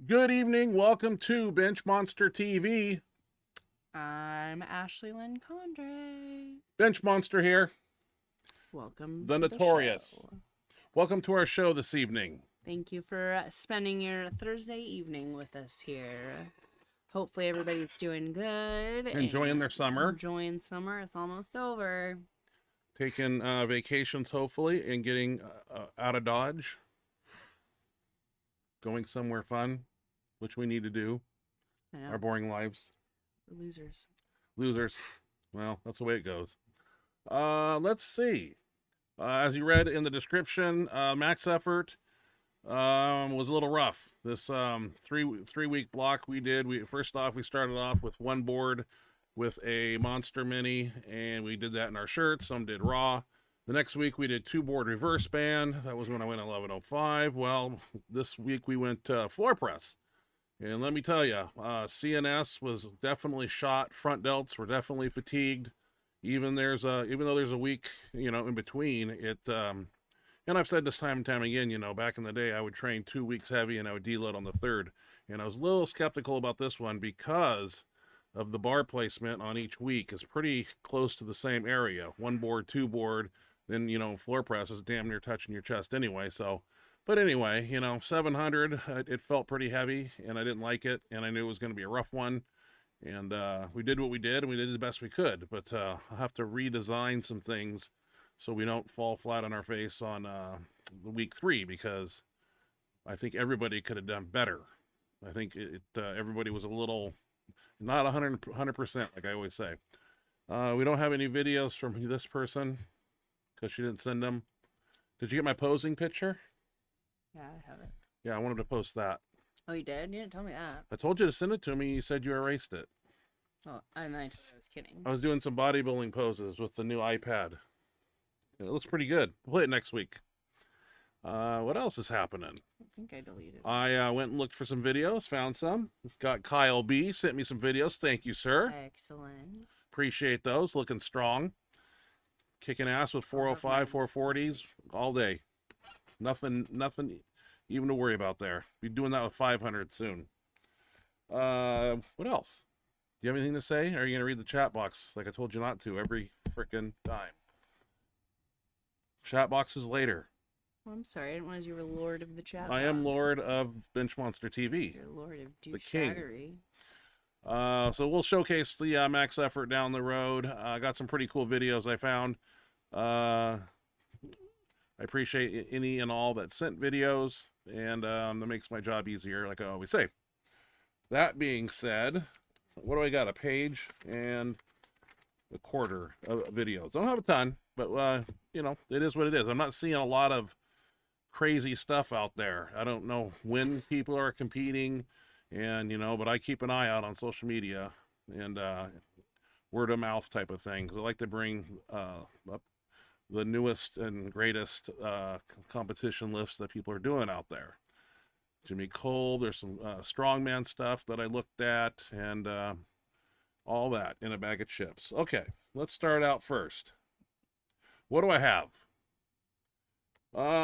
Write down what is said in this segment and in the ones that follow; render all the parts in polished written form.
Good evening. Welcome to Benchmonster TV. I'm Ashley Lynn Condre. Benchmonster here. Welcome The to Notorious. the show. Welcome to our show this evening. Thank you for spending your Thursday evening with us here. Hopefully everybody's doing good. Enjoying their summer. Enjoying summer. It's almost over. Taking vacations, hopefully, and getting out of Dodge. Going somewhere fun, which we need to do. I know. Our boring lives. We're losers. Losers. Well, that's the way it goes. Let's see. As you read in the description, max effort was a little rough. This three-week block we did. First off, we started off with one board with a Monster Mini, and we did that in our shirts. Some did raw. The next week we did 2-board reverse band. That was when I went 1105. Well, this week we went floor press. And let me tell you, CNS was definitely shot. Front delts were definitely fatigued. Even though there's a week, in between it. And I've said this time and time again, back in the day, I would train 2 weeks heavy and I would deload on the third. And I was a little skeptical about this one because of the bar placement on each week is pretty close to the same area. 1 board, 2 board, then, floor press is damn near touching your chest anyway. So, but anyway, 700, it felt pretty heavy and I didn't like it. And I knew it was going to be a rough one. And we did what we did, and we did the best we could. But I'll have to redesign some things so we don't fall flat on our face on week 3, because I think everybody could have done better. I think everybody was a little, not 100%, like I always say. We don't have any videos from this person because she didn't send them. Did you get my posing picture? Yeah, I have it. Yeah, I wanted to post that. Oh, you did? You didn't tell me that. I told you to send it to me. You said you erased it. Oh, I meant I was kidding. I was doing some bodybuilding poses with the new iPad. It looks pretty good. We'll play it next week. What else is happening? I think I deleted it. I went and looked for some videos, found some. Got Kyle B. sent me some videos. Thank you, sir. Excellent. Appreciate those. Looking strong. Kicking ass with 405, 440s all day. Nothing even to worry about there. Be doing that with 500 soon. What else? Do you have anything to say? Or are you going to read the chat box like I told you not to every freaking time? Chat boxes later. Well, I'm sorry. I didn't realize you were Lord of the Chat. I am Lord of Benchmonster TV. You're Lord of The king. douchebaggery. So we'll showcase the max effort down the road. I got some pretty cool videos I found. I appreciate any and all that sent videos, and that makes my job easier, like I always say. That being said, what do I got? A page and a quarter of videos. I don't have a ton, but it is what it is. I'm not seeing a lot of crazy stuff out there. I don't know when people are competing, and but I keep an eye out on social media and word of mouth type of things. I like to bring up the newest and greatest competition lifts that people are doing out there. Jimmy Kolb, there's some strongman stuff that I looked at, and all that in a bag of chips. Okay, let's start out first. What do I have?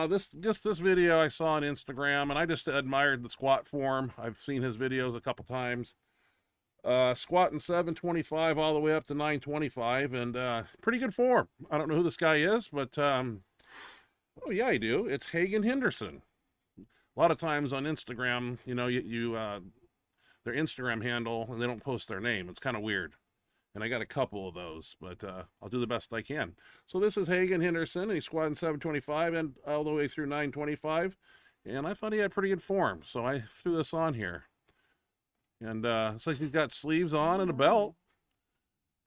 This video I saw on Instagram, and I just admired the squat form. I've seen his videos a couple times. Squatting 725 all the way up to 925, and pretty good form. I don't know who this guy is, but oh yeah, I do. It's Hagen Henderson. A lot of times on Instagram, their Instagram handle, and they don't post their name. It's kind of weird. And I got a couple of those, but I'll do the best I can. So this is Hagen Henderson, and he's squatting 725 and all the way through 925. And I thought he had pretty good form, so I threw this on here. And it's like he's got sleeves on and a belt.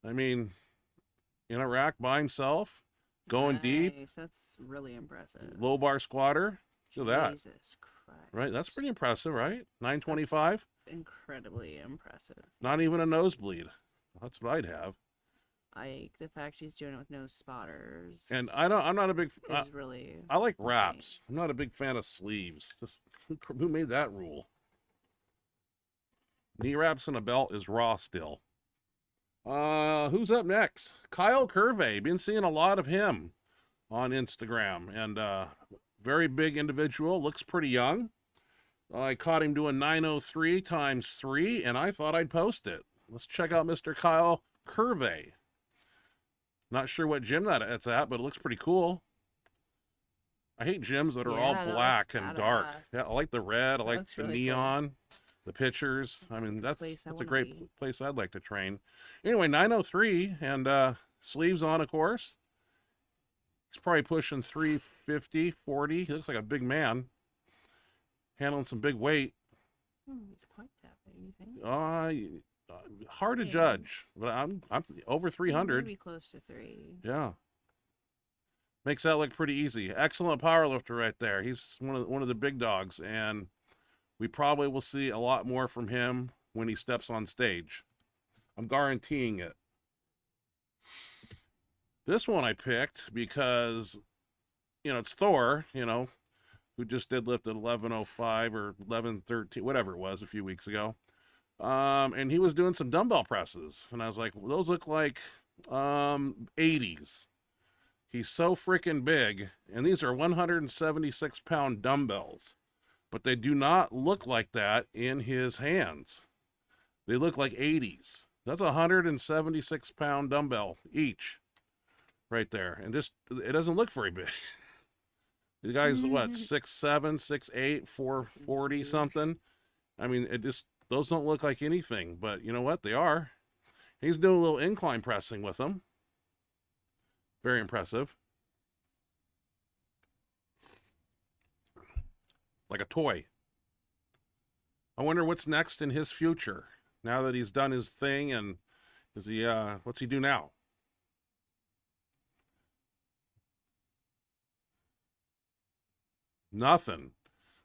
I mean, in a rack by himself, going deep. That's really impressive. Low bar squatter. Look at that. Jesus Christ. Right, that's pretty impressive, right? 925. Incredibly impressive. Not even a nosebleed. That's what I'd have. The fact she's doing it with no spotters. And I'm not a big. Really. I like wraps. I'm not a big fan of sleeves. Just who made that rule? Knee wraps and a belt is raw still. Who's up next? Kyle Curvey. Been seeing a lot of him on Instagram, and very big individual. Looks pretty young. I caught him doing 903 times 3, and I thought I'd post it. Let's check out Mr. Kyle Curvey. Not sure what gym that's at, but it looks pretty cool. I hate gyms that are all Yeah, that black looks and dark. badass. Yeah, I like the red. I like looks the really neon, the pictures. I Looks mean, like a that's place I a wanna great be. place I'd like to train. Anyway, 903 and sleeves on, of course. He's probably pushing 350, 40. He looks like a big man, handling some big weight. He's quite that big, you think? Hard to Yeah. judge, but I'm over 300. Maybe close to 3. Yeah. Makes that look pretty easy. Excellent power lifter right there. He's one of the big dogs, and we probably will see a lot more from him when he steps on stage. I'm guaranteeing it. This one I picked because, it's Thor, who just did lift at 1105 or 1113, whatever it was, a few weeks ago. And he was doing some dumbbell presses, and I was like, well, those look like 80s. He's so freaking big, and these are 176-pound dumbbells, but they do not look like that in his hands. They look like 80s. That's a 176-pound dumbbell each right there, and it doesn't look very big. The guy's what, 6'7", 6'8", 440 something. I mean, those don't look like anything, but you know what? They are. He's doing a little incline pressing with them. Very impressive. Like a toy. I wonder what's next in his future now that he's done his thing, and what's he do now? Nothing.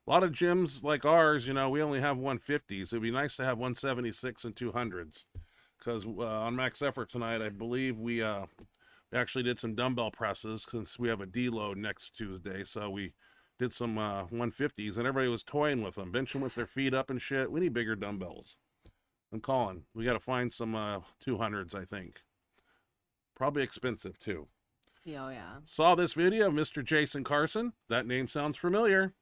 A lot of gyms like ours, we only have 150s. It'd be nice to have 176 and 200s. Because on Max Effort tonight, I believe we actually did some dumbbell presses since we have a deload next Tuesday. So we did some 150s, and everybody was toying with them, benching with their feet up and shit. We need bigger dumbbells. I'm calling. We got to find some 200s, I think. Probably expensive, too. Yeah, oh yeah. Saw this video of Mr. Jason Carson. That name sounds familiar.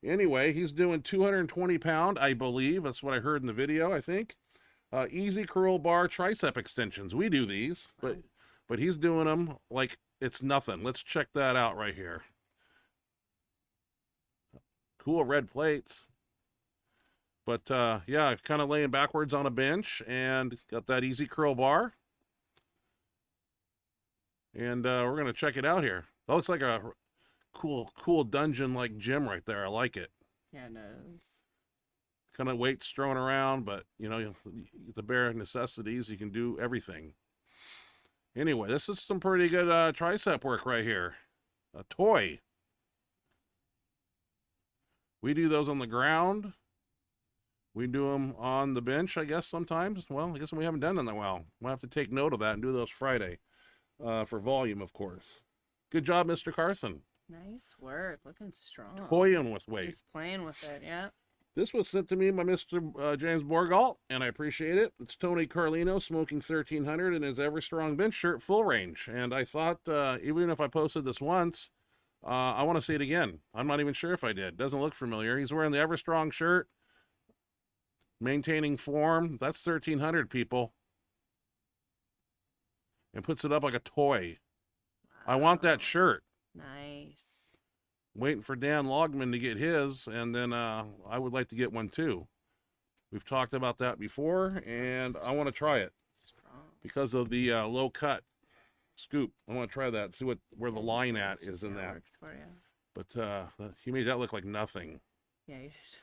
Anyway, he's doing 220 pound, I believe. That's what I heard in the video, I think. Easy curl bar tricep extensions. We do these, but he's doing them like it's nothing. Let's check that out right here. Cool red plates. But yeah, kind of laying backwards on a bench and got that easy curl bar. And we're going to check it out here. That looks like a cool dungeon-like gym right there. I like it. Yeah, it does. Kind of weights thrown around, but, the bare necessities, you can do everything. Anyway, this is some pretty good tricep work right here. A toy. We do those on the ground. We do them on the bench, I guess, sometimes. Well, I guess we haven't done them that well. We'll have to take note of that and do those Friday. For volume, of course. Good job, Mr. Carson. Nice work. Looking strong. Toying with weight. He's playing with it, yeah. This was sent to me by Mr. James Borgalt, and I appreciate it. It's Tony Carlino smoking 1300 in his Everstrong bench shirt, full range. And I thought, even if I posted this once, I want to see it again. I'm not even sure if I did. Doesn't look familiar. He's wearing the Everstrong shirt, maintaining form. That's 1300, people. And puts it up like a toy. Wow. I want that shirt. Nice. Waiting for Dan Logman to get his, and then I would like to get one too. We've talked about that before, and I want to try it. Strong. Because of the low cut scoop. I want to try that, see where the line at is in that. Works for you. But he made that look like nothing. Yeah, you did.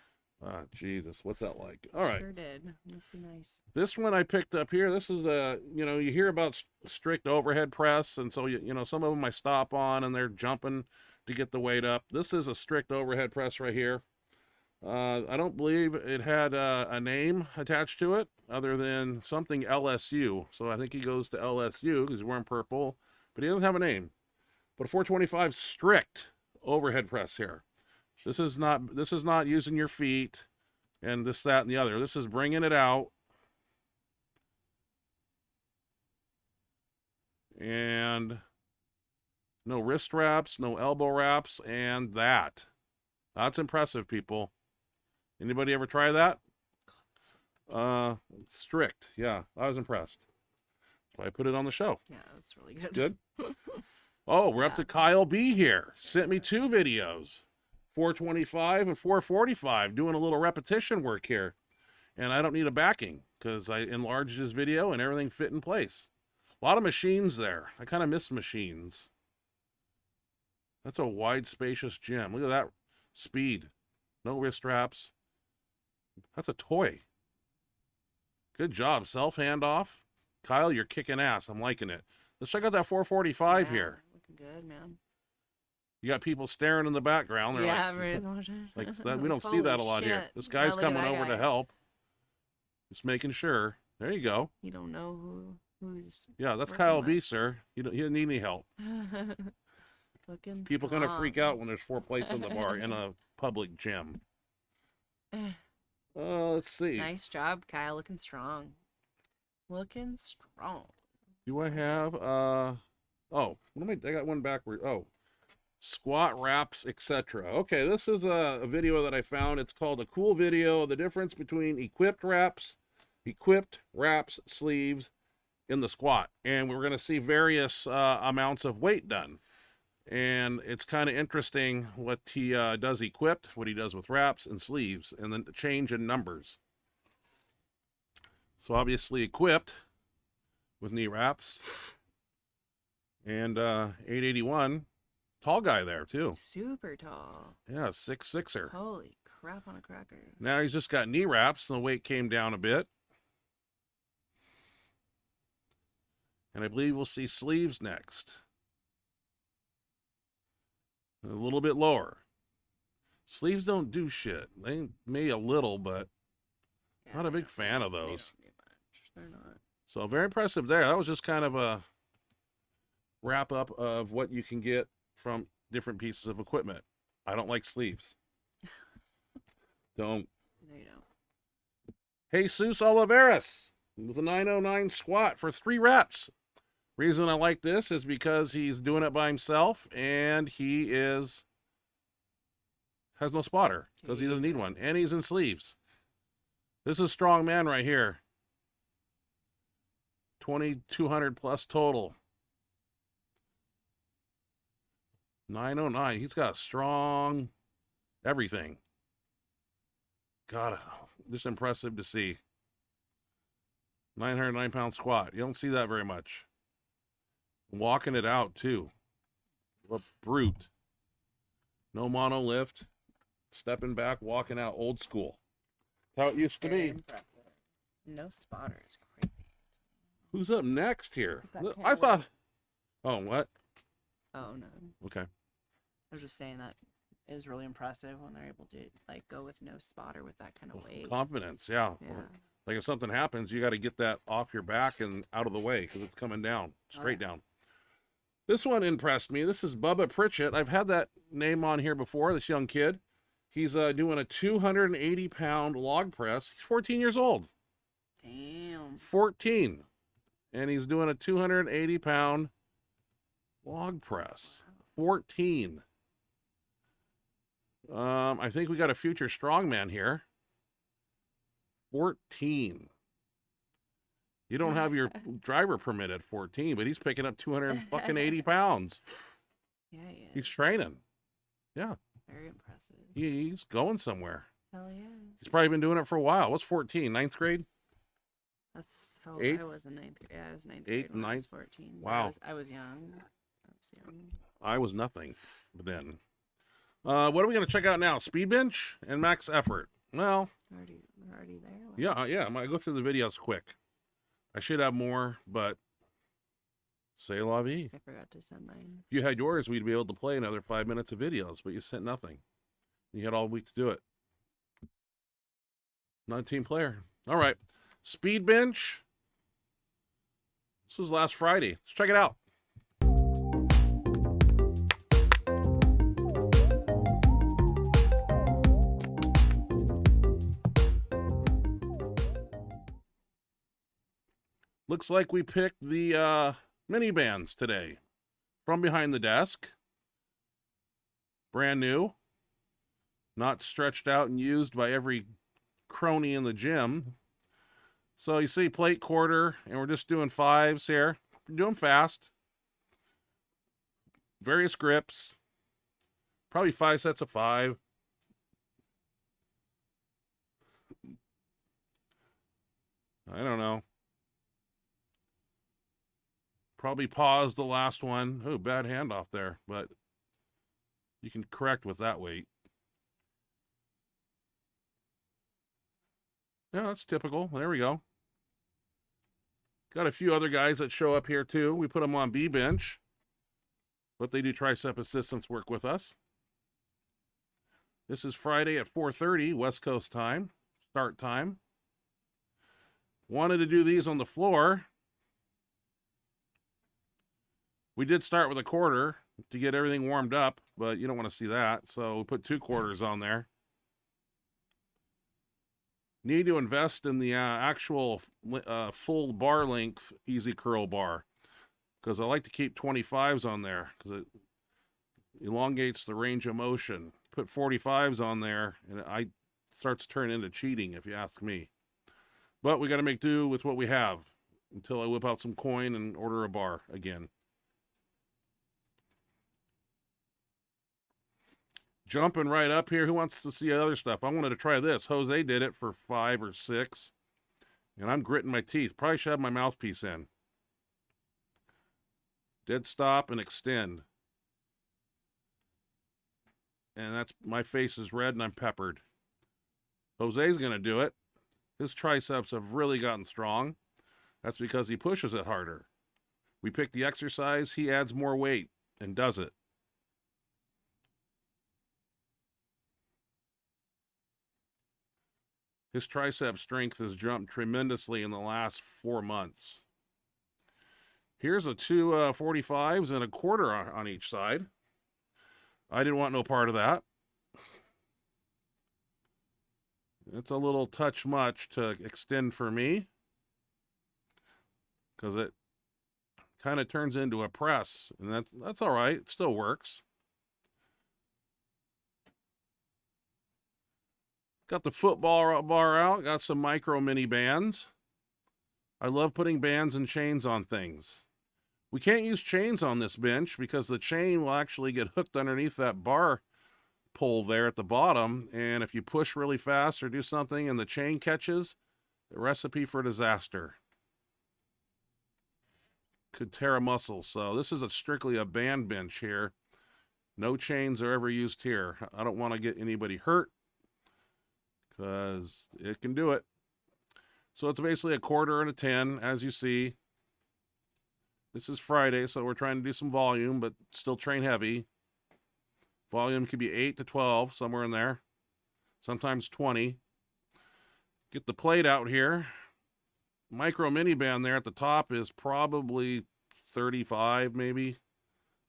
Jesus, what's that like? All right. Sure did. Must be nice. This one I picked up here. This is you hear about strict overhead press, and so some of them I stop on and they're jumping to get the weight up. This is a strict overhead press right here. I don't believe it had a name attached to it other than something LSU. So I think he goes to LSU because he's wearing purple, but he doesn't have a name. But a 425 strict overhead press here. This is not using your feet and this, that, and the other. This is bringing it out. And no wrist wraps, no elbow wraps, and that's impressive, people. Anybody ever try that? Strict. Yeah, I was impressed. So I put it on the show. Yeah, that's really good. Good. Oh, we're up Yeah. to Kyle B here. Sent me 2 videos, 425 and 445, doing a little repetition work here. And I don't need a backing because I enlarged his video and everything fit in place. A lot of machines there. I kind of miss machines. That's a wide, spacious gym. Look at that speed. No wrist straps. That's a toy. Good job. Self handoff. Kyle, you're kicking ass. I'm liking it. Let's check out that 445 here. Looking good, man. You got people staring in the background. They're Yeah, like that. We don't see that a lot here. This guy's coming over to help. Just making sure. There you go. You don't know who's. Yeah, that's working Kyle with. B, sir. You don't need any help. Looking People strong. kind of freak out when there's 4 plates in the bar in a public gym. Let's see. Nice job, Kyle. Looking strong. Looking strong. Do I have oh, what am I got one backward. Oh. Squat wraps, etc. Okay, this is a video that I found. It's called A Cool Video, the difference between equipped wraps, sleeves in the squat. And we're going to see various amounts of weight done. And it's kind of interesting what he does equipped, what he does with wraps and sleeves, and then the change in numbers. So obviously equipped with knee wraps. And 881. Tall guy there, too. Super tall. Yeah, 6'6"er. Holy crap on a cracker. Now he's just got knee wraps, and the weight came down a bit. And I believe we'll see sleeves next. A little bit lower. Sleeves don't do shit. They may a little, but Yeah, not a big fan of they those. don't do much. They're not. So very impressive there. That was just kind of a wrap up of what you can get from different pieces of equipment. I don't like sleeves. Don't. No, you don't. Jesus Oliveras with a 909 squat for 3 reps. Reason I like this is because he's doing it by himself and he has no spotter because he doesn't need one, and he's in sleeves. This is strong man right here. 2,200 plus total. 909. He's got a strong everything. God, just impressive to see. 909-pound squat. You don't see that very much. Walking it out, too. What brute. No mono lift. Stepping back, walking out, old school. That's how it used to Very be. impressive. No spotter is crazy. Who's up next here? That Look, can't I thought... wait. Oh, what? Oh, no. Okay. I was just saying that is really impressive when they're able to like go with no spotter with that kind of weight. Confidence, yeah. Yeah. Like if something happens, you got to get that off your back and out of the way because it's coming down, straight down. This one impressed me. This is Bubba Pritchett. I've had that name on here before, this young kid. He's doing a 280-pound log press. He's 14 years old. Damn. 14. And he's doing a 280-pound log press. 14. I think we got a future strongman here. 14. You don't have your driver permit at 14, but he's picking up 280 pounds. Yeah, yeah. He's training. Yeah, Very impressive. he's going somewhere. Hell yeah. He's probably been doing it for a while. What's 14? Ninth grade? That's how old Eighth? I was in ninth grade. Yeah, I was ninth Eighth, grade when I was ninth? 14. Wow. I was young. I was nothing then. What are we going to check out now? Speed bench and max effort. Well, We're already there. yeah. I'm going to go through the videos quick. I should have more, but c'est la vie. I forgot to send mine. If you had yours, we'd be able to play another 5 minutes of videos, but you sent nothing. You had all week to do it. Not a team player. All right. Speed bench. This was last Friday. Let's check it out. Looks like we picked the mini bands today from behind the desk. Brand new. not stretched out and used by every crony in the gym. So you see plate quarter, and we're just doing 5s here. We're doing fast. Various grips. Probably 5 sets of 5. I don't know. Probably pause the last one. Oh, bad handoff there, but you can correct with that weight. Yeah, that's typical. There we go. Got a few other guys that show up here too. We put them on B bench, but they do tricep assistance work with us. This is Friday at 4:30 West Coast time, start time. Wanted to do these on the floor. We did start with a quarter to get everything warmed up, but you don't want to see that, so we put 2 quarters on there. Need to invest in the actual full bar length easy curl bar, because I like to keep 25s on there because it elongates the range of motion. Put 45s on there and it starts to turn into cheating, if you ask me. But we got to make do with what we have until I whip out some coin and order a bar again. Jumping right up here, who wants to see other stuff? I wanted to try this. Jose did it for 5 or 6, and I'm gritting my teeth. Probably should have my mouthpiece in. Dead stop and extend. And that's, my face is red and I'm peppered. Jose's going to do it. His triceps have really gotten strong. That's because he pushes it harder. We pick the exercise, he adds more weight and does it. His tricep strength has jumped tremendously in the last 4 months. Here's a 2 45s and a quarter on each side. I didn't want no part of that. It's a little touch much to extend for me, because it kind of turns into a press, and that's all right. It still works. Got the football bar out. Got some micro mini bands. I love putting bands and chains on things. We can't use chains on this bench because the chain will actually get hooked underneath that bar pole there at the bottom, and if you push really fast or do something and the chain catches, a recipe for disaster. Could tear a muscle. So this is strictly a band bench here. No chains are ever used here. I don't want to get anybody hurt, because it can do it. So it's basically a quarter and a 10, as you see. This is Friday, so we're trying to do some volume, but still train heavy. Volume could be 8 to 12, somewhere in there. Sometimes 20. Get the plate out here. Micro mini band there at the top is probably 35, maybe.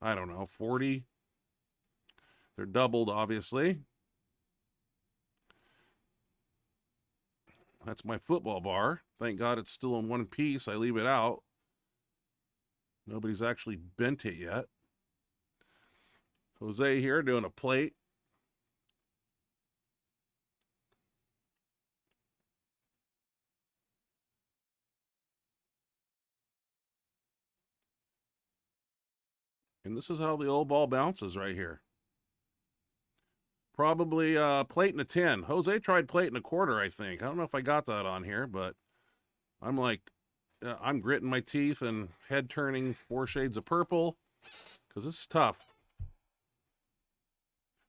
I don't know, 40. They're doubled, obviously. That's my football bar. Thank God it's still in one piece. I leave it out. Nobody's actually bent it yet. Jose here doing a plate. And this is how the old ball bounces right here. Probably plate and a 10. Jose tried plate and a quarter, I think. I don't know if I got that on here, but I'm like, I'm gritting my teeth and head turning 4 shades of purple, because this is tough.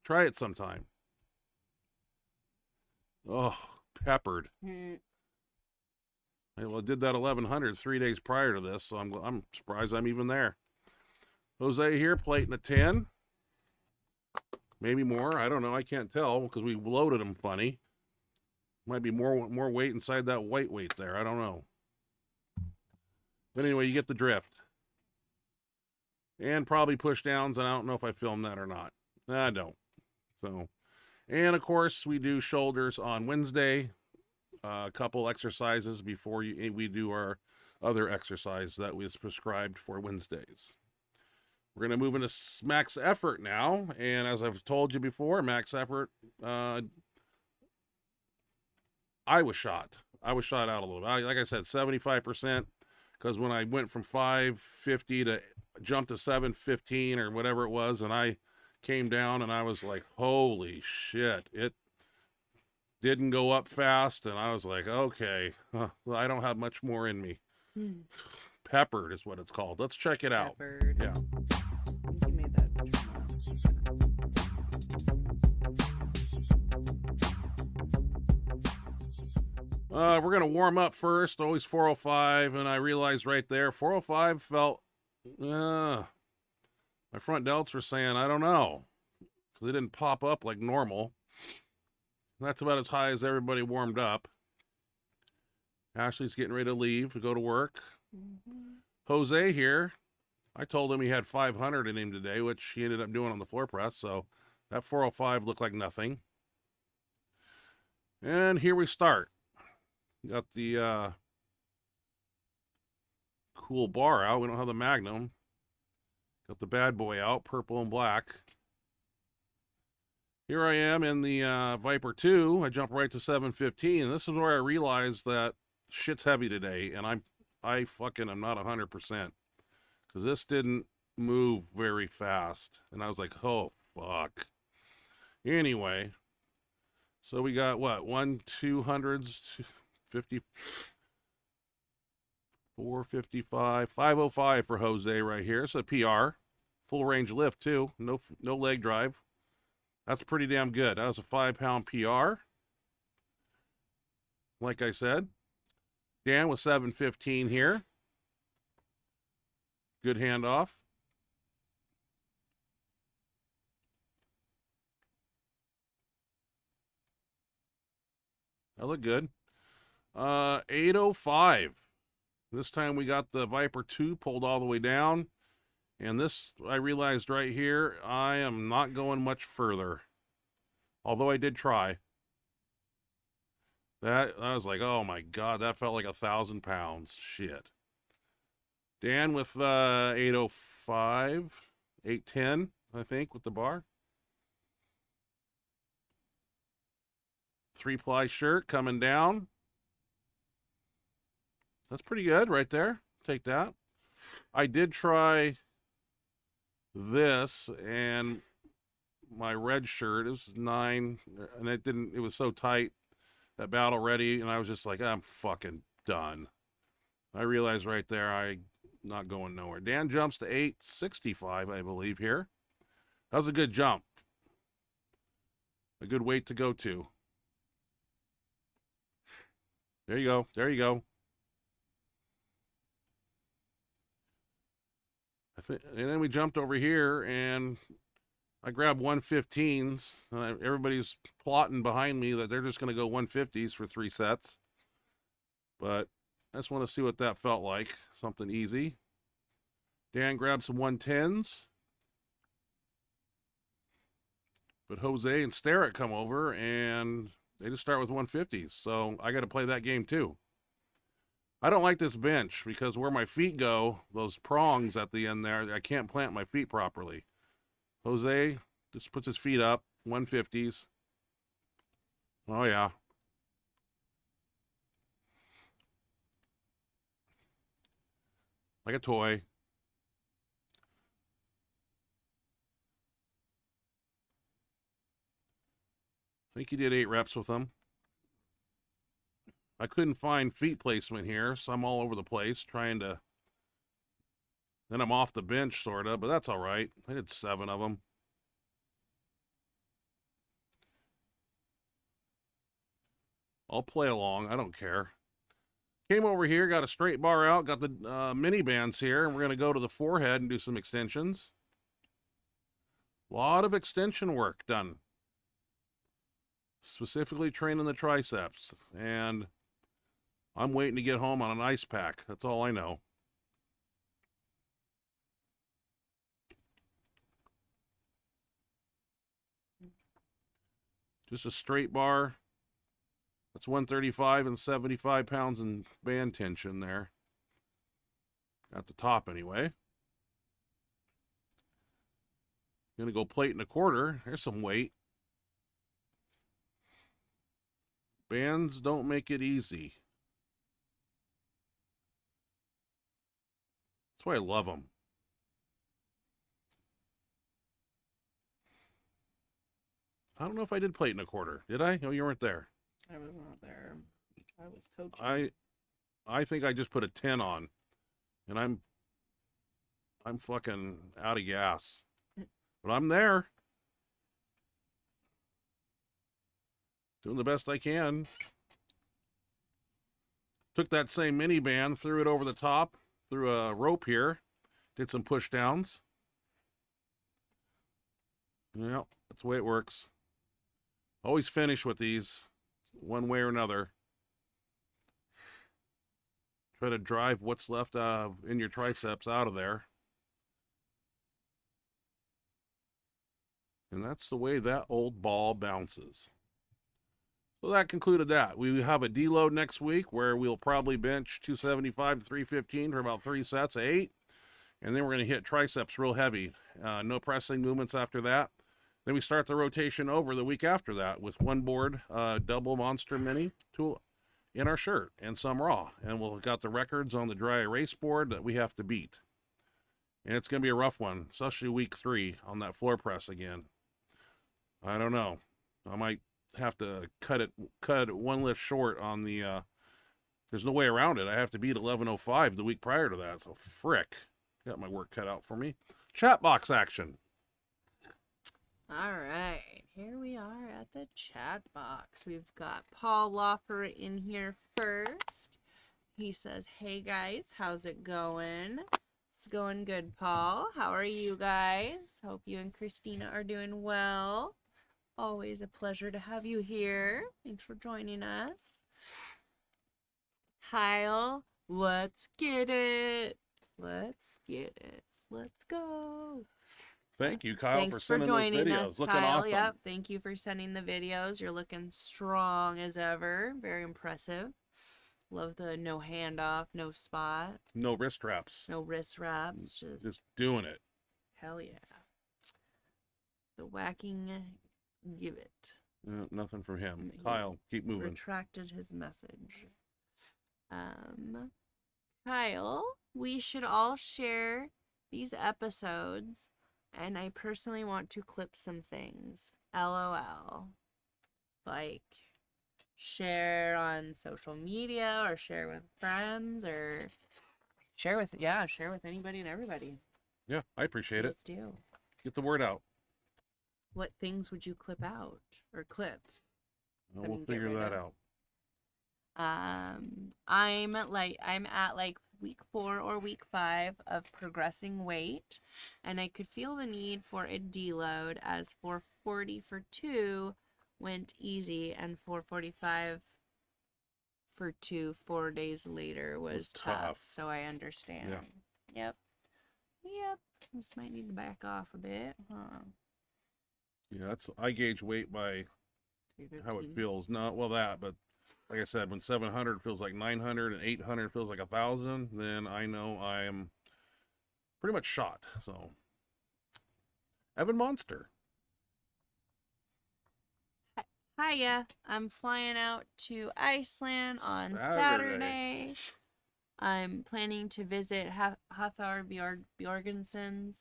Try it sometime. Oh, peppered. Well, I did that 1100 3 days prior to this, so I'm surprised I'm even there. Jose here, plate and a 10. Maybe more. I don't know. I can't tell because we loaded them funny. Might be more weight inside that white weight there. I don't know. But anyway, you get the drift. And probably push downs, and I don't know if I filmed that or not. I don't. So, and of course, we do shoulders on Wednesday. A couple exercises before we do our other exercise that was prescribed for Wednesdays. We're going to move into max effort now. And as I've told you before, max effort, I was shot. I was shot out a little bit. Like I said, 75%. Because when I went from 550 to jump to 715 or whatever it was, and I came down and I was like, holy shit. It didn't go up fast. And I was like, okay, well, I don't have much more in me. Peppered is what it's called. Let's check it out. Peppered. Yeah. You made that We're going to warm up first. Always 405. And I realized right there, 405 felt, my front delts were saying, I don't know. Because it didn't pop up like normal. That's about as high as everybody warmed up. Ashley's getting ready to leave to go to work. Jose here, I told him he had 500 in him today, which he ended up doing on the floor press. So that 405 looked like nothing. And here we start. Got the cool bar out. We don't have the Magnum. Got the bad boy out, purple and black. Here I am in the Viper 2. I jump right to 715. And this is where I realized that shit's heavy today. And I fucking am not 100%. Because this didn't move very fast. And I was like, oh, fuck. Anyway. So we got what? 200s, 50, 455, 505 for Jose right here. It's a PR. Full range lift too. No leg drive. That's pretty damn good. That was a 5-pound PR. Like I said. Dan with 715 here. Good handoff. That looked good. 805. This time we got the Viper 2 pulled all the way down. And this, I realized right here, I am not going much further. Although I did try. I was like, oh my God, that felt like 1,000 pounds. Shit. Dan with 805, 810, I think, with the bar. 3-ply shirt coming down. That's pretty good right there. Take that. I did try this and my red shirt. It was 9 and it was so tight, that battle ready, and I was just like, I'm fucking done. I realized right there I'm not going nowhere. Dan jumps to 865, I believe, here. That was a good jump. A good weight to go to. There you go. There you go. And then we jumped over here, and I grabbed 115s. Everybody's plotting behind me that they're just going to go 150s for 3 sets. But I just want to see what that felt like. Something easy. Dan grabbed some 110s. But Jose and Starrett come over, and they just start with 150s. So I got to play that game too. I don't like this bench because where my feet go, those prongs at the end there, I can't plant my feet properly. Jose just puts his feet up, 150s. Oh, yeah. Like a toy. I think he did 8 reps with them. I couldn't find feet placement here, so I'm all over the place trying to... Then I'm off the bench, sort of, but that's all right. I did 7 of them. I'll play along. I don't care. Came over here, got a straight bar out, got the mini bands here, and we're going to go to the forehead and do some extensions. A lot of extension work done. Specifically training the triceps, and I'm waiting to get home on an ice pack. That's all I know. Just a straight bar. That's 135 and 75 pounds in band tension there. At the top anyway. Gonna go plate and a quarter. There's some weight. Bands don't make it easy. That's why I love them. I don't know if I did plate and a quarter. Did I? No, you weren't there. I was not there. I was coaching. I think I just put a 10 on, and I'm fucking out of gas. But I'm there. Doing the best I can. Took that same mini band, threw it over the top, threw a rope here, did some push downs. Yeah, that's the way it works. Always finish with these, one way or another. Try to drive what's left in your triceps out of there. And that's the way that old ball bounces. So that concluded that. We have a deload next week where we'll probably bench 275 to 315 for about 3 sets of 8. And then we're going to hit triceps real heavy. No pressing movements after that. Then we start the rotation over the week after that with one board, double monster mini tool in our shirt and some raw. And we'll got the records on the dry erase board that we have to beat. And it's going to be a rough one, especially week 3 on that floor press again. I don't know. I might have to cut it one lift short on the, there's no way around it. I have to beat 1105 the week prior to that. So frick, got my work cut out for me. Chat box action. All right, here we are at the chat box. We've got Paul Lawfer in here first. He says, hey guys, how's it going? It's going good, Paul. How are you guys? Hope you and Christina are doing well. Always a pleasure to have you here. Thanks for joining us. Kyle, let's get it. Let's get it. Let's go. Thank you, Kyle, Thanks for sending those videos. us, Looking Kyle. awesome. Yep. Thank you for sending the videos. You're looking strong as ever. Very impressive. Love the no handoff, no spot, No wrist wraps. no wrist wraps. Just doing it. Hell yeah. The whacking, give it. Nothing from him. He Kyle, keep moving. Retracted his message. Kyle, we should all share these episodes, and I personally want to clip some things. LOL. Like, share on social media, or share with friends, or share with anybody and everybody. Yeah, I appreciate it. Please do. Get the word out. What things would you clip out or clip? And we'll get figure rid that of. out. I'm at like week 4 or week 5 of progressing weight, and I could feel the need for a deload, as 440 for 2 went easy, and 445 for 2 4 days later was tough. So I understand. Yeah. Yep. Just might need to back off a bit, huh? Yeah, I gauge weight by how it feels. Not well that, but like I said, when 700 feels like 900 and 800 feels like 1,000, then I know I am pretty much shot. So, Evan Monster. Hiya, I'm flying out to Iceland on Saturday. I'm planning to visit Hathar Bjorgensen's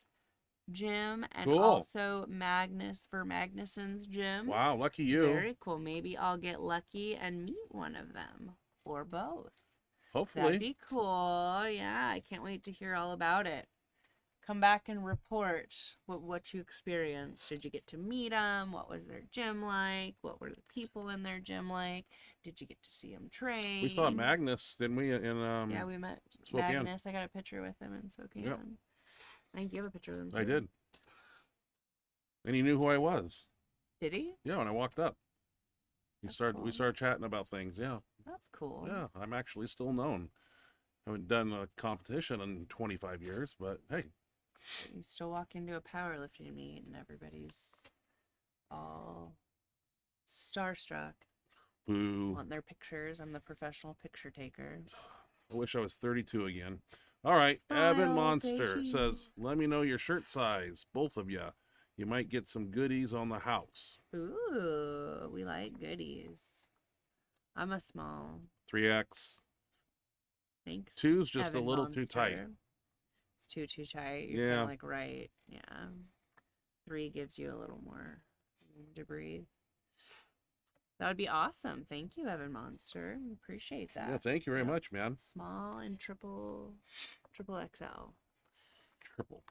gym, and Cool. also Magnussen's gym. Wow, lucky you. Very cool. Maybe I'll get lucky and meet one of them, or both. Hopefully. That'd be cool. Yeah, I can't wait to hear all about it. Come back and report what you experienced. Did you get to meet them? What was their gym like? What were the people in their gym like? Did you get to see them train? We saw Magnus, didn't we? Yeah, we met Spokane. Magnus. I got a picture with him in Spokane. Yep. I think you have a picture of him too. I did. And he knew who I was. Did he? Yeah, when I walked up. We That's started cool. chatting about things, yeah. That's cool. Yeah, I'm actually still known. Haven't done a competition in 25 years, but hey. You still walk into a powerlifting meet and everybody's all starstruck. Boo. Want their pictures. I'm the professional picture taker. I wish I was 32 again. All right, Smile, Evan Monster baby. says, let me know your shirt size, both of ya. you might get some goodies on the house. Ooh, we like goodies. I'm a small. 3X. Thanks. 2's just a Evan little too tight. Monster. It's too tight. You're kind of like right. Yeah. 3 gives you a little more room to breathe. That would be awesome. Thank you, Evan Monster. Appreciate that. Yeah, thank you very much, man. Small and triple XL. Triple.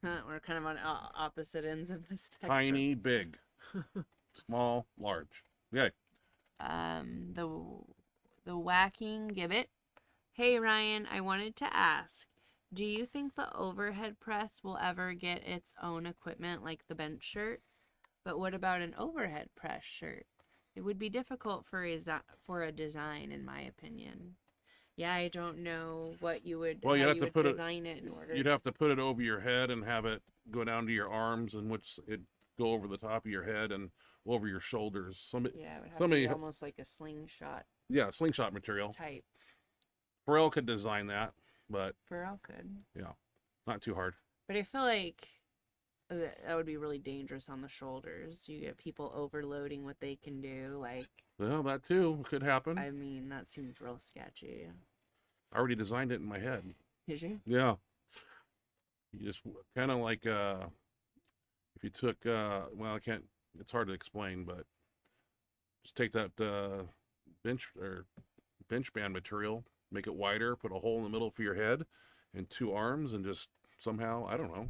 We're kind of on opposite ends of the spectrum. Tiny, big. Small, large. Okay. The whacking gibbet. Hey Ryan, I wanted to ask, do you think the overhead press will ever get its own equipment like the bench shirt? But what about an overhead press shirt? It would be difficult for a design, in my opinion. Yeah, I don't know what you would. Well, you'd have to put design it in order. You'd have to put it over your head and have it go down to your arms, and which it go over the top of your head and over your shoulders. Yeah, it would have to be almost like a slingshot. Yeah, slingshot material type. Pharrell could design that, but Pharrell could. Yeah, not too hard. But I feel like that would be really dangerous on the shoulders. You get people overloading what they can do. Like, well, that too could happen. I mean, that seems real sketchy. I already designed it in my head. Did you? Yeah. You just kind of like if you took well, I can't. It's hard to explain, but just take that bench band material, make it wider, put a hole in the middle for your head, and 2 arms, and just somehow, I don't know.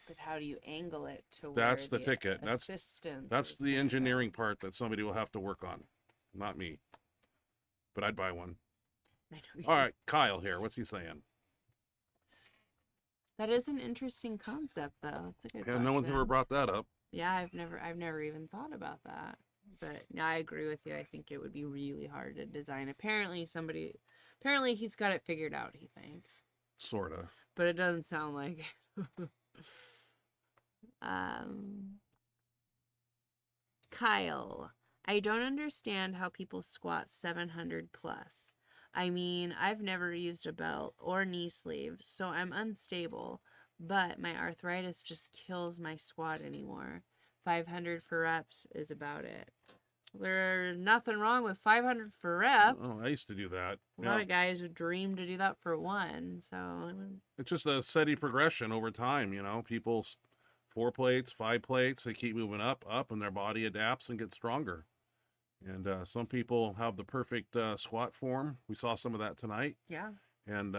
But how do you angle it to That's where the ticket. That's the engineering part that somebody will have to work on, not me. But I'd buy one. I know. All right, Kyle here. What's he saying? That is an interesting concept, though. It's a good Yeah, no one's ever brought that up. Yeah, I've never even thought about that. But yeah, I agree with you. I think it would be really hard to design. Apparently he's got it figured out, he thinks. Sorta. But it doesn't sound like it. Kyle, I don't understand how people squat 700 plus. I mean, I've never used a belt or knee sleeves, so I'm unstable, but my arthritis just kills my squat anymore. 500 for reps is about it. There's nothing wrong with 500 for rep. Oh, I used to do that. A lot of guys would dream to do that for 1, so it's just a steady progression over time, you know. People 4 plates, 5 plates, they keep moving up, and their body adapts and gets stronger. And some people have the perfect squat form. We saw some of that tonight. Yeah. And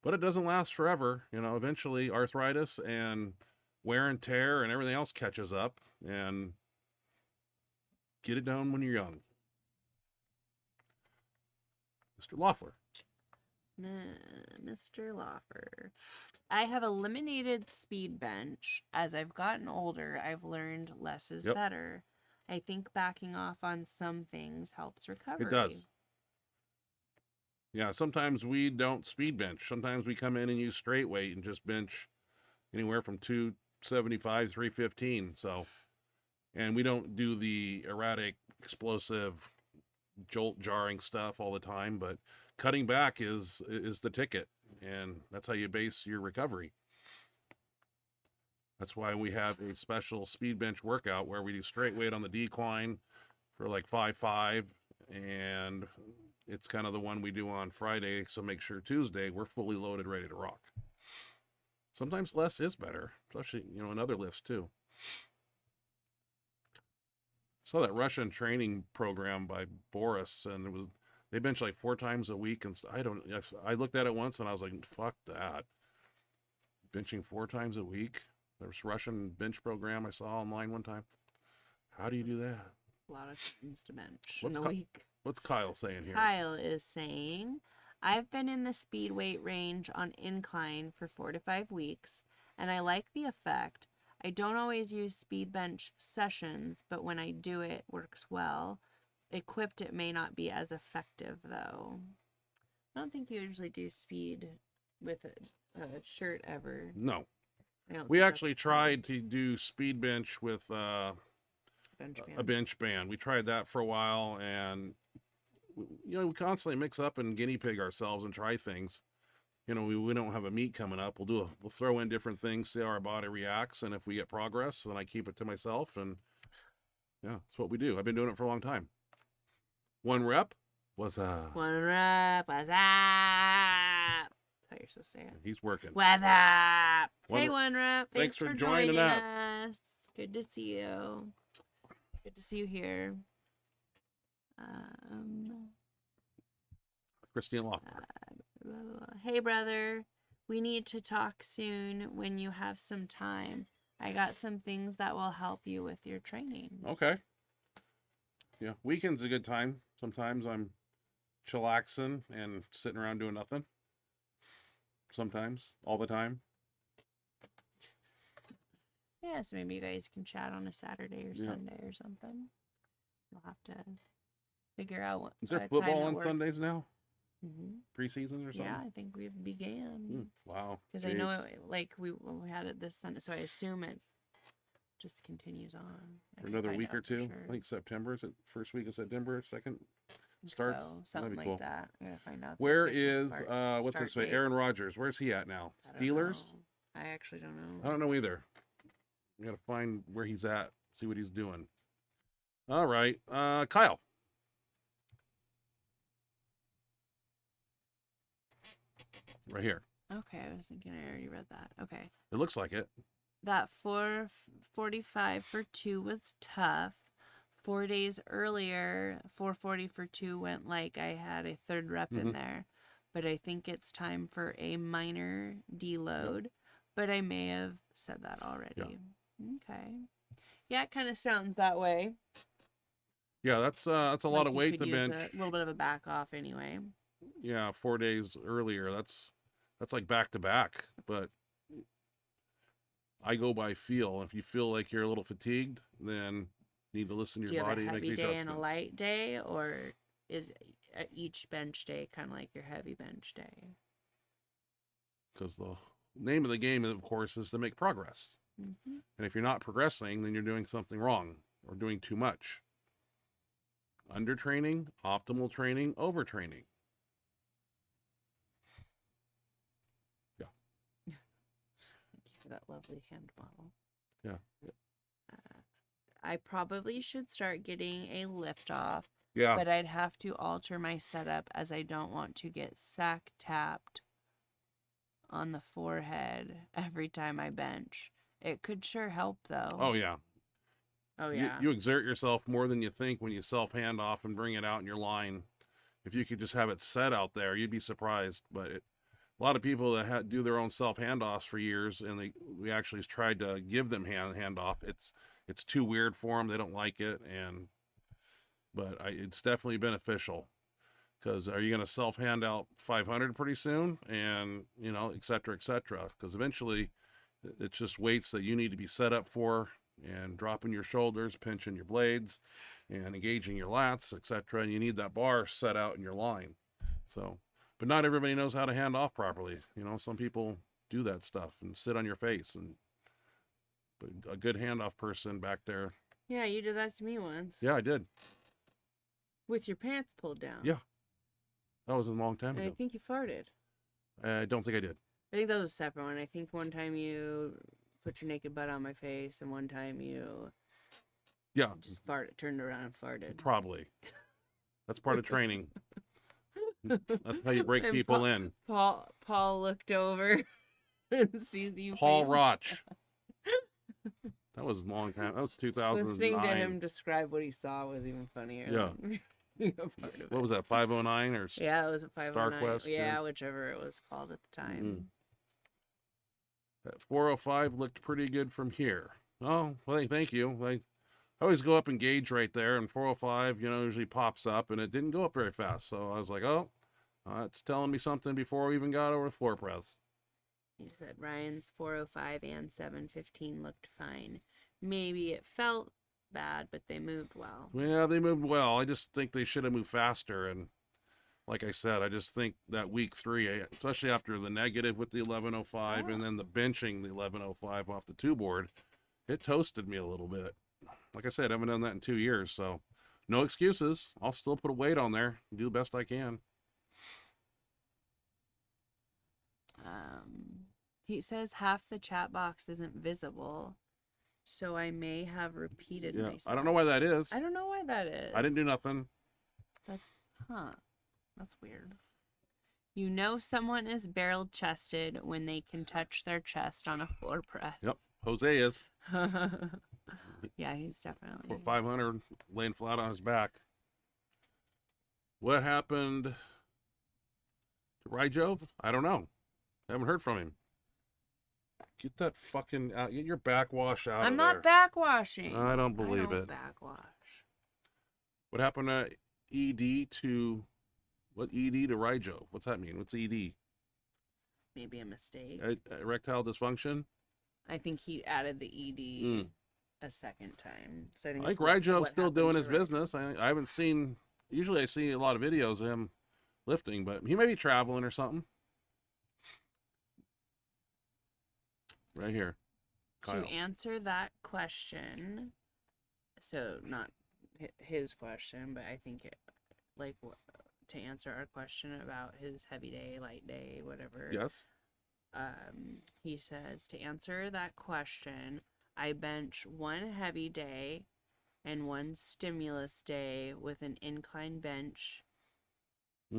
but it doesn't last forever, you know. Eventually arthritis and wear and tear and everything else catches up, and get it done when you're young. Mr. Loeffler. Mr. Loeffler. I have eliminated speed bench. As I've gotten older, I've learned less is better. I think backing off on some things helps recovery. It does. Yeah, sometimes we don't speed bench. Sometimes we come in and use straight weight and just bench anywhere from 275, 315. So, and we don't do the erratic, explosive, jolt jarring stuff all the time, but cutting back is the ticket, and that's how you base your recovery. That's why we have a special speed bench workout where we do straight weight on the decline for like 5-5, and it's kind of the one we do on Friday, so make sure Tuesday we're fully loaded, ready to rock. Sometimes less is better, especially, you know, in other lifts too. Saw that Russian training program by Boris, and they bench like 4 times a week, and I looked at it once and I was like, fuck that. Benching 4 times a week. There's Russian bench program I saw online one time. How do you do that? A lot of things to bench in a week. What's Kyle saying here? Kyle is saying, I've been in the speed weight range on incline for 4 to 5 weeks, and I like the effect. I don't always use speed bench sessions, but when I do it works well. Equipped, it may not be as effective, though. I don't think you usually do speed with a shirt ever. No. We actually tried to do speed bench with a bench band. We tried that for a while, and you know, we constantly mix up and guinea pig ourselves and try things. you know, we don't have a meet coming up, we'll throw in different things, see how our body reacts, and if we get progress, then I keep it to myself, and yeah, that's what we do. I've been doing it for a long time. 1 rep was 1 rep. What's up? That's how you're supposed to say it. He's working. What's up? Hey, One- 1 rep. Thanks Thanks for for joining joining us. us. Good to see you. Good to see you here. Christine Loeffler. Hey, brother. We need to talk soon when you have some time. I got some things that will help you with your training. Okay. Yeah, weekend's a good time. Sometimes I'm chillaxing and sitting around doing nothing. Sometimes, all the time. Yeah, so maybe you guys can chat on a Saturday or Yeah. Sunday or something. We'll have to figure out what. Is there time football that on works. Sundays now? Mhm. Preseason or something? Yeah, I think we've began. Wow. Because I know Jeez. we had it this Sunday, so I assume it just continues on. I For can another find week out or for two. sure. I think September is it first week of September, second think starts. so, That'd something be like cool. that. I gotta find out. the Where official is what's start his name? date. Aaron Rodgers. Where's he at now? I don't Steelers? know. I actually don't know. I don't know either. We gotta find where he's at, see what he's doing. All right. Kyle. Right here. Okay, I was thinking I already read that. Okay. It looks like it. That 4:45 for 2 was tough. 4 days earlier, 4:40 for 2 went like I had a third rep in Mhm. there. But I think it's time for a minor deload. But I may have said that already. Okay. Yeah, it kind of sounds that way. Yeah, that's a lot Like of you weight could to use bench. a little bit of a back off anyway. Yeah, 4 days earlier. That's like back to back. But I go by feel. If you feel like you're a little fatigued, then you need to listen to Do you your have body a and make heavy the day and a adjustments. light day, or is each bench day kind of like your heavy bench day? Because the name of the game, of course, is to make progress. Mm-hmm. And if you're not progressing, then you're doing something wrong or doing too much. Undertraining, optimal training, overtraining. Yeah. Thank you for that lovely hand model. Yeah. I probably should start getting a lift off, Yeah. but I'd have to alter my setup as I don't want to get sack tapped on the forehead every time I bench. It could sure help though. Oh, yeah. Oh yeah. You exert yourself more than you think when you self hand off and bring it out in your line. If you could just have it set out there, you'd be surprised. But a lot of people that do their own self handoffs for years, and we actually tried to give them handoff. It's too weird for them. They don't like it, but it's definitely beneficial. Because are you going to self hand out 500 pretty soon, and et cetera, because eventually it's just weights that you need to be set up for, and dropping your shoulders, pinching your blades, and engaging your lats, etc. And you need that bar set out in your line. So, but not everybody knows how to hand off properly. Some people do that stuff and sit on your face, but a good handoff person back there. Yeah, you did that to me once. Yeah, I did. With your pants pulled down. Yeah. That was a long time And ago. I think you farted. I don't think I did. I think that was a separate one. I think one time you put your naked butt on my face, and one time you just turned around and farted. Probably. That's part of training. That's how you break people in. Paul looked over and sees you. Paul Roch. That was a long time. That was 2009. Listening to him describe what he saw was even funnier. Yeah. Than part of What it. was that, 509 or Yeah, it was a 509. StarQuest, Yeah, whichever it was called at the time. That 405 looked pretty good from here. Oh, well, thank you. I always go up and gauge right there, and 405, usually pops up, and it didn't go up very fast. So I was like, oh, it's telling me something before we even got over floor press. He said Ryan's 405 and 715 looked fine. Maybe it felt bad, but they moved well. Yeah, they moved well. I just think they should have moved faster. And like I said, I just think that week 3, especially after the negative with the 1105 and then the benching the 1105 off the 2 board, it toasted me a little bit. Like I said, I haven't done that in 2 years, so no excuses. I'll still put a weight on there and do the best I can. He says half the chat box isn't visible, so I may have repeated Yeah, myself. I don't know why that is. I don't know why that is. I didn't do nothing. That's weird. You know someone is barrel-chested when they can touch their chest on a floor press. Yep, Jose is. Yeah, he's definitely. For 500, laying flat on his back. What happened to Ryjove? I don't know. Haven't heard from him. Get that fucking out. Get your backwash out I'm of not there. backwashing. I don't believe it. Backwash. What happened to ED to what? ED to Ryjove? What's that mean? What's ED? Maybe a mistake. Erectile dysfunction? I think he added the ED a second time. So I think Ryjove's still doing his business. I haven't seen. Usually, I see a lot of videos of him lifting, but he may be traveling or something. Right here. Kyle. To answer that question, so not his question, but I think to answer our question about his heavy day, light day, whatever. Yes. He says, to answer that question, I bench one heavy day and one stimulus day with an incline bench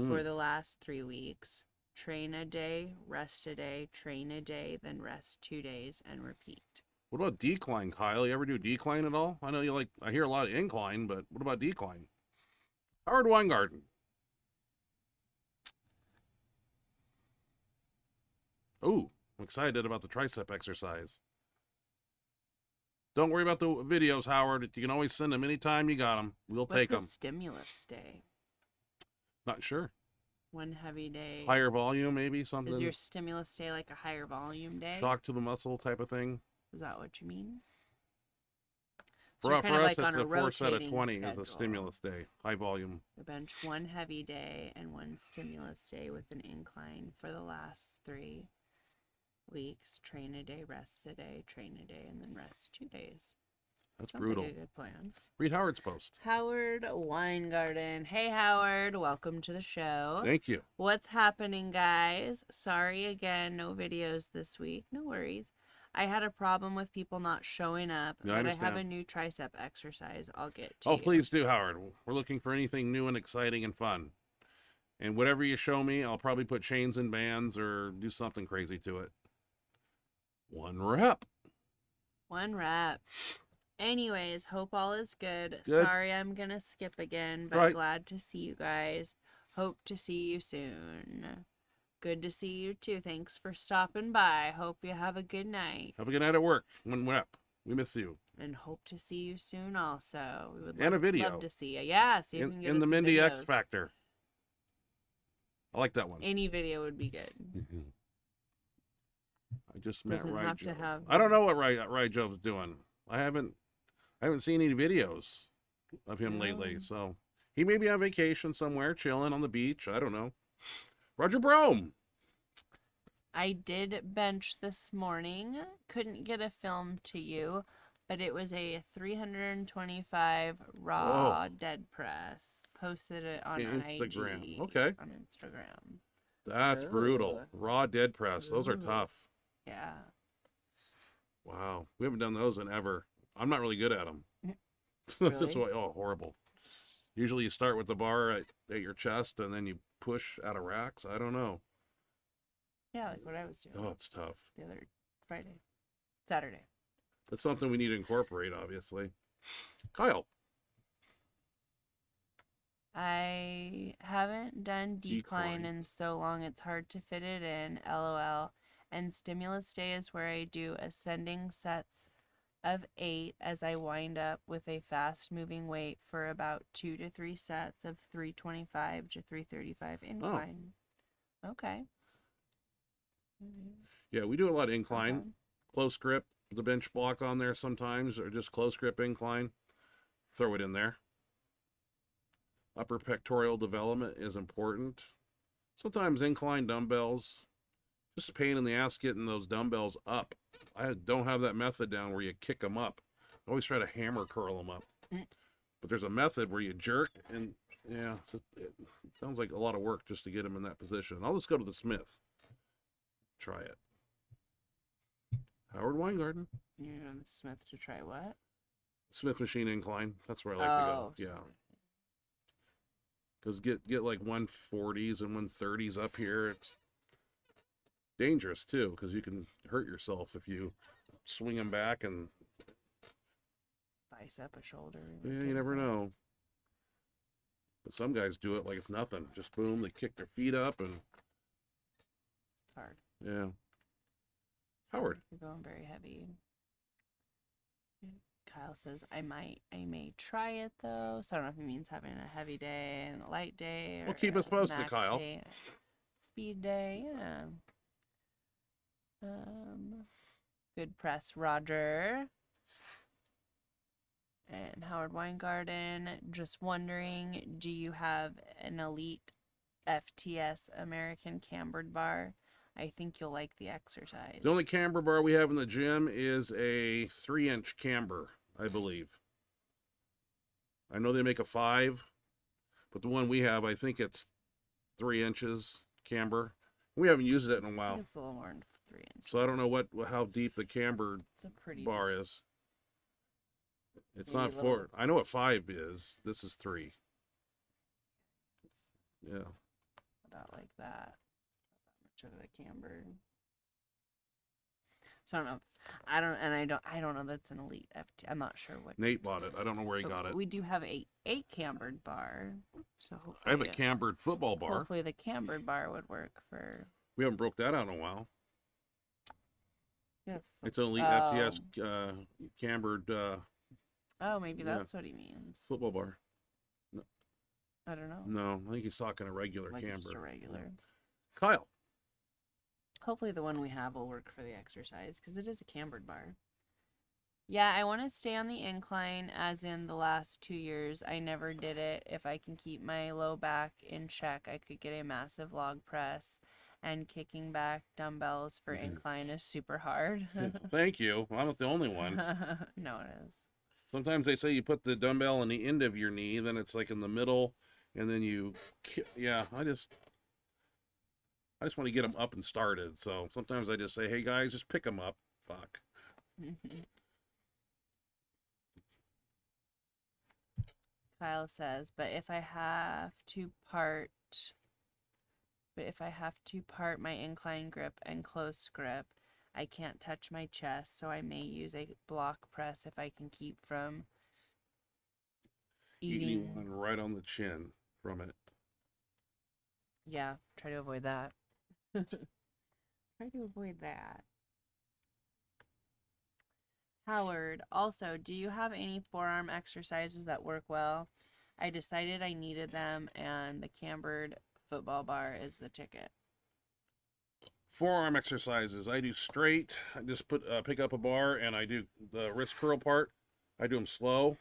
for the last 3 weeks. Train a day, rest a day, train a day, then rest 2 days and repeat. What about decline, Kyle? You ever do decline at all? I know you like, I hear a lot of incline, but what about decline? Howard Weingarten. Oh, I'm excited about the tricep exercise. Don't worry about the videos, Howard. You can always send them anytime you got them. We'll take them. What's a stimulus day? Not sure. One heavy day. Higher volume, maybe something. Is your stimulus day like a higher volume day? Shock to the muscle type of thing. Is that what you mean? For you're us, kind of like it's on a a 4 set of rotating 20 is schedule. a stimulus day, high volume. I bench one heavy day and one stimulus day with an incline for the last 3 weeks. Train a day, rest a day, train a day, and then rest 2 days. That's Sounds brutal. like a good plan. Read Howard's post. Howard Weingarten. Hey, Howard. Welcome to the show. Thank you. What's happening, guys? Sorry again, no videos this week. No worries. I had a problem with people not showing up, Yeah, but I have a understand. new tricep exercise I'll get to Oh, you. please do, Howard. We're looking for anything new and exciting and fun. And whatever you show me, I'll probably put chains and bands or do something crazy to it. 1 rep. 1 rep. Anyways, hope all is good. Good. Sorry I'm going to skip again, but Right. glad to see you guys. Hope to see you soon. Good to see you too. Thanks for stopping by. Hope you have a good night. Have a good night at work. 1 rep. We miss you. And hope to see you soon also. We would And a video. love to see you. Yeah, see if we can get In the some Mindy X videos. Factor. I like that one. Any video would be good. I just met Doesn't have to Ryjove. have- I don't know what Ryjove's doing. I haven't seen any videos of him lately. Oh. So he may be on vacation somewhere, chilling on the beach. I don't know. Roger Brome. I did bench this morning. Couldn't get a film to you, but it was a 325 raw Whoa. dead press. Posted it on Instagram. IG. Okay. On Instagram. That's brutal. Ooh. Raw dead press. Those are Ooh. tough. Yeah. Wow. We haven't done those in ever. I'm not really good at them. Really? That's why. Oh, horrible. Usually you start with the bar at your chest and then you push out of racks. I don't know. Yeah, like what I was doing Oh, it's tough. the other Saturday. That's something we need to incorporate, obviously. Kyle. I haven't done decline Decline. in so long it's hard to fit it in, LOL. And stimulus day is where I do ascending sets of 8 as I wind up with a fast moving weight for about 2 to 3 sets of 325 to 335 incline. Okay. Yeah, we do a lot of incline. Okay. Close grip, the bench block on there sometimes, or just close grip incline. Throw it in there. Upper pectoral development is important. Sometimes incline dumbbells, just a pain in the ass getting those dumbbells up. I don't have that method down where you kick them up. I always try to hammer curl them up. But there's a method where you jerk, and yeah, it sounds like a lot of work just to get them in that position. I'll just go to the Smith. Try it. Howard Weingarten. You're going to Smith to try what? Smith machine incline. That's where I like to go. Yeah. sorry. Because get like 140s and 130s up here. It's dangerous too, because you can hurt yourself if you swing them back, and Bicep, a shoulder. yeah, you never know. But some guys do it like it's nothing. Just boom, they kick their feet up, and It's hard. yeah. Howard. You're going very heavy. Kyle says, I may try it though. So I don't know if he means having a heavy day and a light day. Or Well, keep us a posted, max Kyle. day, speed day, yeah. Good press, Roger. And Howard Weingarten, just wondering, do you have an elite FTS American cambered bar? I think you'll like the exercise. The only camber bar we have in the gym is a 3-inch camber, I believe. I know they make a 5, but the one we have, I think it's 3 inches camber. We haven't used it in a while, It's a little more than 3 inches. so I don't know how deep the camber It's a pretty bar is. It's Maybe not a little- 4. I know what 5 is. This is 3. Yeah. about like that. Much of the camber. So I don't know. I don't know that's an elite FT. I'm not sure what. Nate bought it. I don't know where he but got it. We do have a cambered bar. So hopefully I have a cambered football bar. Hopefully the cambered bar would work for. We haven't broke that out in a while. Yeah. It's an elite Oh. FTS cambered Oh, maybe yeah. that's what he means. football bar. I don't know. No, I think he's talking a regular Like camber. just a regular. Kyle. Hopefully the one we have will work for the exercise because it is a cambered bar. Yeah, I want to stay on the incline as in the last 2 years. I never did it. If I can keep my low back in check, I could get a massive log press, and kicking back dumbbells for incline is super hard. Thank you. I'm not the only one. No, it is. Sometimes they say you put the dumbbell on the end of your knee, then it's like in the middle, and then yeah, I just want to get them up and started. So sometimes I just say, hey guys, just pick them up. Fuck. Kyle says, but if I have to part my incline grip and close grip, I can't touch my chest, so I may use a block press if I can keep from eating. One right on the chin from it. Yeah, try to avoid that. Try to avoid that. Howard, also, do you have any forearm exercises that work well? I decided I needed them, and the cambered football bar is the ticket. Forearm exercises. I do straight. I just pick up a bar, and I do the wrist curl part. I do them slow,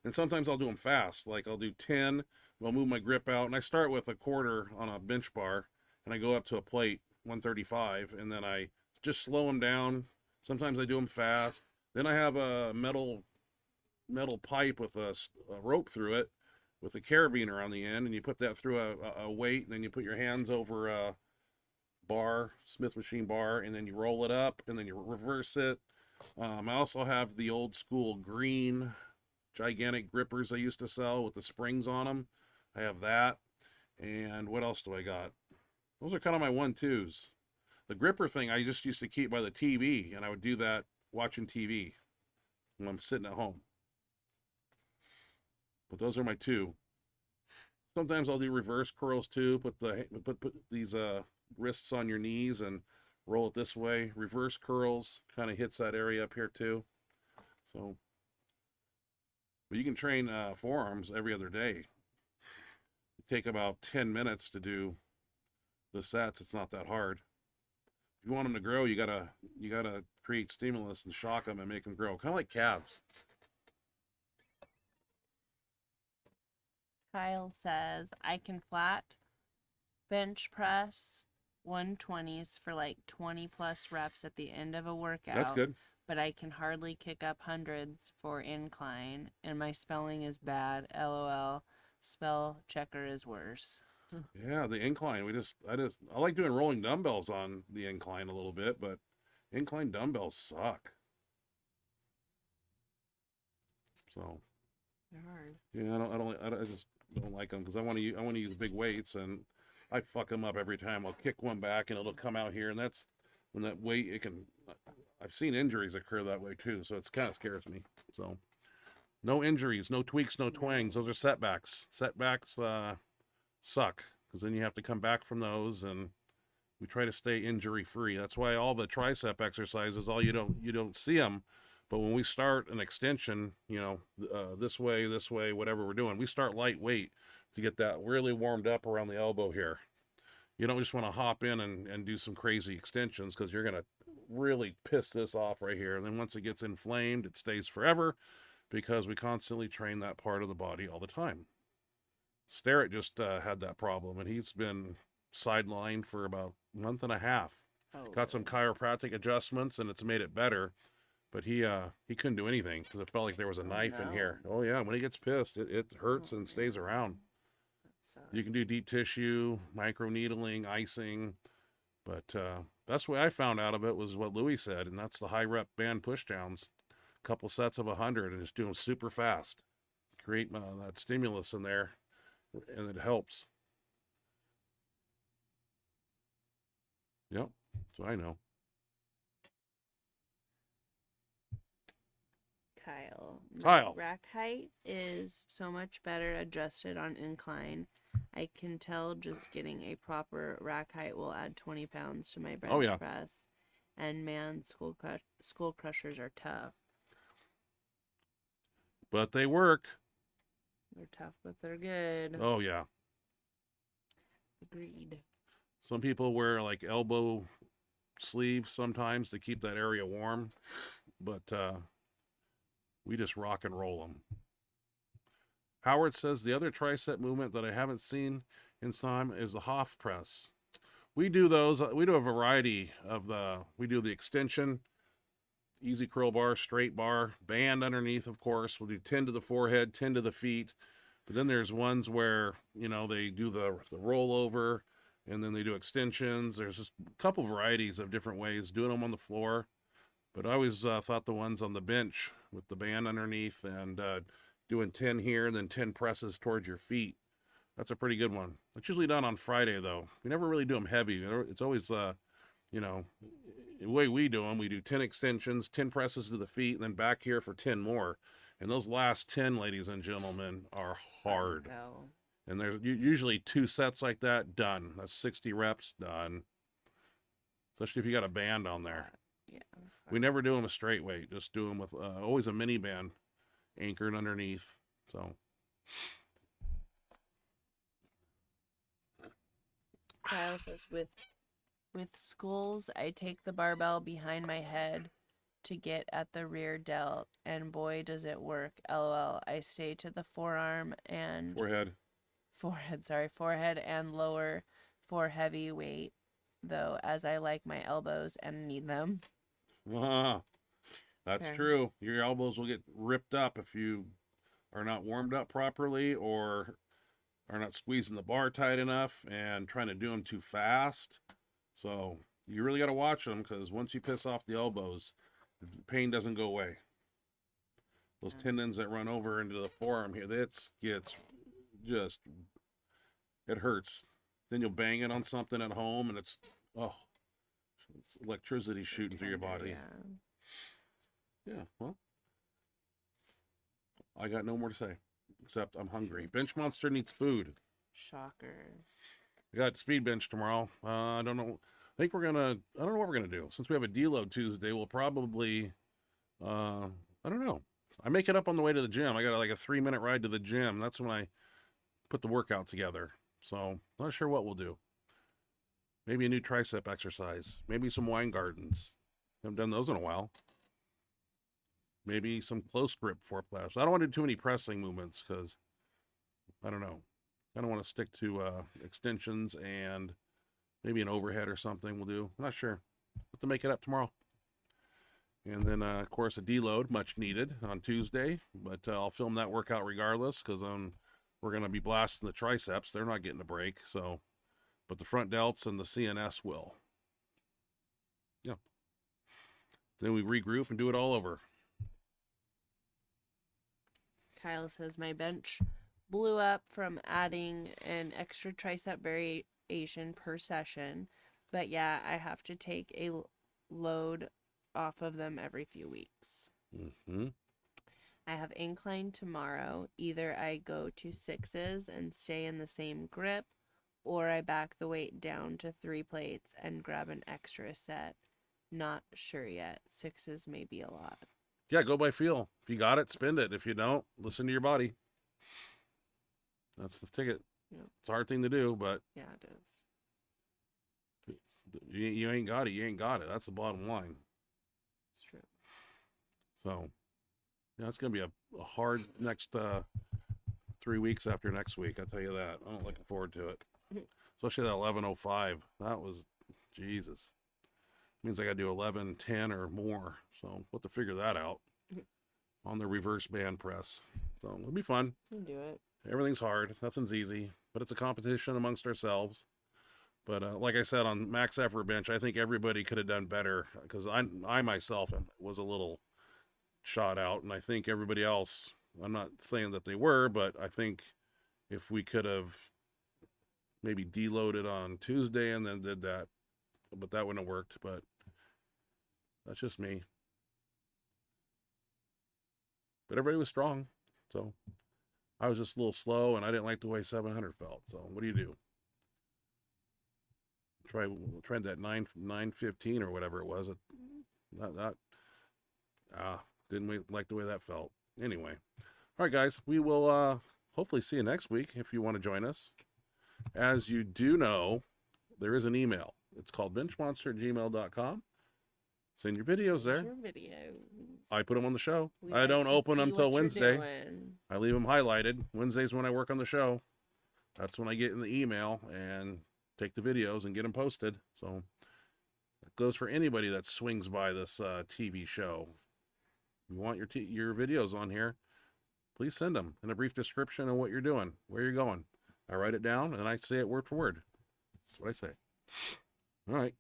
and sometimes I'll do them fast. Like I'll do 10. I'll move my grip out, and I start with a quarter on a bench bar, and I go up to a plate 135, and then I just slow them down. Sometimes I do them fast. Then I have a metal pipe with a rope through it with a carabiner on the end, and you put that through a weight, and then you put your hands over a bar, Smith machine bar, and then you roll it up, and then you reverse it. I also have the old school green gigantic grippers I used to sell with the springs on them. I have that. And what else do I got? Those are kind of my 1-2s. The gripper thing I just used to keep by the TV, and I would do that watching TV when I'm sitting at home. But those are my 2. Sometimes I'll do reverse curls too. Put these wrists on your knees and roll it this way. Reverse curls kind of hits that area up here too. So, but you can train forearms every other day. Take about 10 minutes to do the sets. It's not that hard. If you want them to grow, you gotta create stimulus and shock them and make them grow, kind of like calves. Kyle says, I can flat bench press 120s for like 20 plus reps at the end of a workout. That's good. But I can hardly kick up hundreds for incline, and my spelling is bad. LOL. Spell checker is worse. Yeah, the incline. I like doing rolling dumbbells on the incline a little bit, but Incline dumbbells suck. So They're hard. yeah, I just don't like them because I want to use big weights, and I fuck them up every time. I'll kick one back and it'll come out here, and that's when that weight it can. I've seen injuries occur that way too, so it's kind of scares me. So no injuries, no tweaks, no twangs. Those are setbacks. Setbacks suck because then you have to come back from those, and we try to stay injury free. That's why all the tricep exercises, you don't see them. But when we start an extension, this way, whatever we're doing, we start lightweight to get that really warmed up around the elbow here. You don't just want to hop in and do some crazy extensions because you're going to really piss this off right here. And then once it gets inflamed, it stays forever because we constantly train that part of the body all the time. Starrett just had that problem, and he's been sidelined for about a month and a half. Oh, Got some chiropractic adjustments, and it's made it better. But he couldn't do anything because it felt like there was a knife in here. Oh yeah, when he gets pissed, it hurts and stays around. You can do deep tissue, micro needling, icing, but that's what I found out of it was what Louis said, and that's the high rep band pushdowns, a couple sets of 100, and just do them super fast, create that stimulus in there, and it helps. Yep, so I know. Kyle. Rack height is so much better adjusted on incline. I can tell just getting a proper rack height will add 20 pounds to my bench press. And man, skull crushers are tough. But they work. They're tough, but they're good. Oh, yeah. Agreed. Some people wear like elbow sleeves sometimes to keep that area warm. But we just rock and roll them. Howard says the other tricep movement that I haven't seen in time is the Hoff press. We do those. We do a variety of we do the extension, easy curl bar, straight bar, band underneath, of course. We'll do 10 to the forehead, 10 to the feet. But then there's ones where, they do the rollover and then they do extensions. There's just a couple varieties of different ways doing them on the floor. But I always thought the ones on the bench with the band underneath and doing 10 here and then 10 presses towards your feet. That's a pretty good one. It's usually done on Friday, though. We never really do them heavy. It's always, the way we do them, we do 10 extensions, 10 presses to the feet, and then back here for 10 more. And those last 10, ladies and gentlemen, are hard. And there's usually 2 sets like that, done. That's 60 reps, done. Especially if you got a band on there. Yeah. We never do them a straight weight. Just do them with always a mini band anchored underneath. So. Kyle says, with skulls, I take the barbell behind my head to get at the rear delt, and boy, does it work. LOL. I stay to the forearm and forehead and lower for heavy weight, though, as I like my elbows and need them. That's true. Your elbows will get ripped up if you are not warmed up properly or are not squeezing the bar tight enough and trying to do them too fast. So you really got to watch them, because once you piss off the elbows, the pain doesn't go away. Those tendons that run over into the forearm here, it hurts. Then you'll bang it on something at home and it's electricity shooting through your body. Yeah, well, I got no more to say, except I'm hungry. Benchmonster needs food. Shocker. I got speed bench tomorrow. I don't know. I don't know what we're going to do. Since we have a deload Tuesday, we'll probably, I don't know. I make it up on the way to the gym. I got like a 3-minute ride to the gym. That's when I put the workout together. So, not sure what we'll do. Maybe a new tricep exercise. Maybe some wine gardens. Haven't done those in a while. Maybe some close grip foreplaps. I don't want to do too many pressing movements because, I don't know. I don't want to stick to extensions, and maybe an overhead or something we'll do. I'm not sure. Have to make it up tomorrow. And then, of course, a deload, much needed, on Tuesday. But I'll film that workout regardless, because we're going to be blasting the triceps. They're not getting a break. So, but the front delts and the CNS will. Yeah. Then we regroup and do it all over. Kyle says my bench blew up from adding an extra tricep variation per session. But yeah, I have to take a load off of them every few weeks. Mm-hmm. I have incline tomorrow. Either I go to 6s and stay in the same grip, or I back the weight down to 3 plates and grab an extra set. Not sure yet. 6s may be a lot. Yeah, go by feel. If you got it, spend it. If you don't, listen to your body. That's the ticket. Yep. It's a hard thing to do, but Yeah, it is. you ain't got it. You ain't got it. That's the bottom line. It's true. So, yeah, it's going to be a hard next 3 weeks after next week. I'll tell you that. I'm looking forward to it. Especially that 11:05. That was, Jesus. Means I got to do 11:10 or more. So we'll have to figure that out on the reverse band press. So it'll be fun. You can do it. Everything's hard. Nothing's easy. But it's a competition amongst ourselves. But like I said, on max effort bench, I think everybody could have done better. Because I myself was a little shot out. And I think everybody else, I'm not saying that they were, but I think if we could have maybe deloaded on Tuesday and then did that, but that wouldn't have worked. But that's just me. But everybody was strong. So I was just a little slow, and I didn't like the way 700 felt. So what do you do? Tried that 915 or whatever it was. Didn't like the way that felt. Anyway. All right, guys. We will hopefully see you next week if you want to join us. As you do know, there is an email. It's called benchmonster@gmail.com. Send your videos there. Your videos. I put them on the show. We I like don't to open see them till what you're Wednesday. doing. I leave them highlighted. Wednesday's when I work on the show. That's when I get in the email and take the videos and get them posted. So that goes for anybody that swings by this TV show. You want your videos on here, please send them in a brief description of what you're doing, where you're going. I write it down and I say it word for word. That's what I say. All right.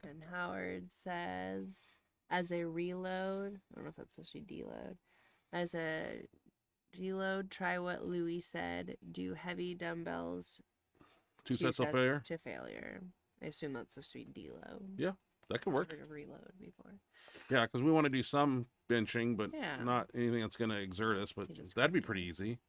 And Howard says, as a reload, I don't know if that's supposed to be deload. As a deload, try what Louis said. Do heavy dumbbells. Two sets of failure. To failure. I assume that's supposed to be deload. Yeah, that could work. I've heard of reload before. Yeah, because we want to do some benching, but Yeah. not anything that's going to exert us. But that'd be pretty easy.